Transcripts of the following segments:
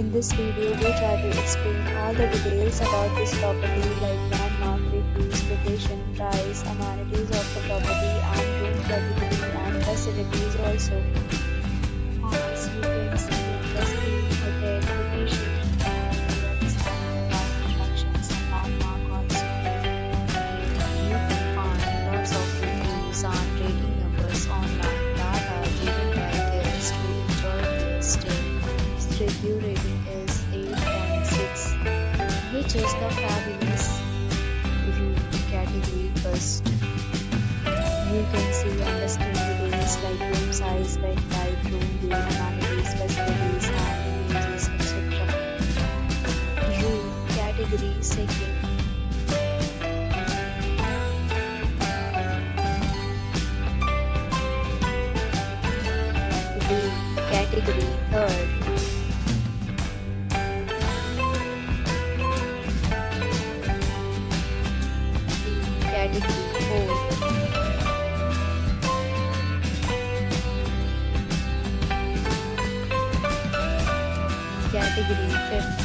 In this video, we try to explain all the details about this property like landmark, reviews, location, price, amenities of the property and room category and facilities also. As you can see in the screen, hotel location, attractions and landmark also. You can find lots of reviews and rating numbers online that are given by guests who enjoy their stay. Review rating is 8.6, which is the fabulous. Room category first. You can see on the screen details like room size, bed type, room view, amenities, facilities, and images, etc. Room category second. Room category third. Category 4. Category 5th.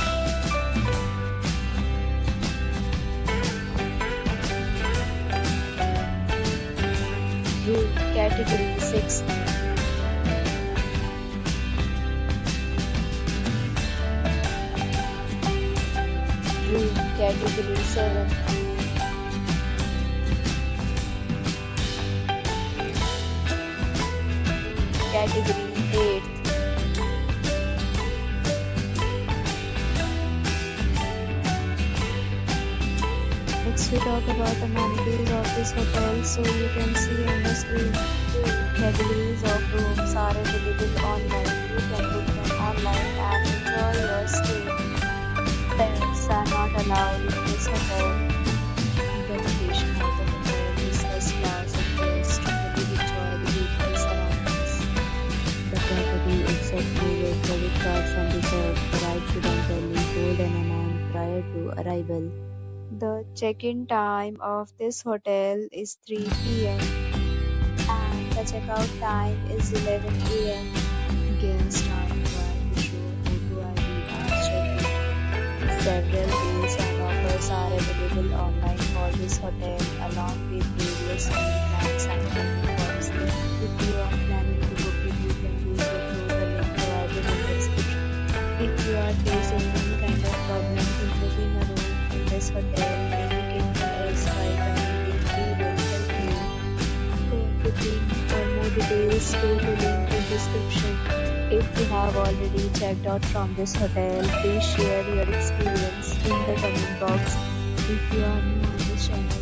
Room category 6th. Room category 7th. Category 8th. Next we talk about amenities of this hotel. So you can see on the screen, categories of rooms are available online. You can book them online and enjoy your stay. Pets are not allowed in this hotel. The location of the hotel is first class and guests really enjoy the beautiful surroundings. The property accepts major credit cards and reserves the right to temporarily hold an amount prior to arrival. The check-in time of this hotel is 3 p.m. and the check-out time is 11 a.m. Guests are required to show photo ID and check-in. Several deals and offers are available online for this hotel along with various meal plans and payment policies. If you are planning to book it, you can use the link provided in the description. If you are facing any kind of problem in booking a room in this hotel, indicate to us by commenting. We will help you. For booking or more details, go to link in description. If you have already checked out from this hotel, please share your experience in the comment box. If you are new on this channel,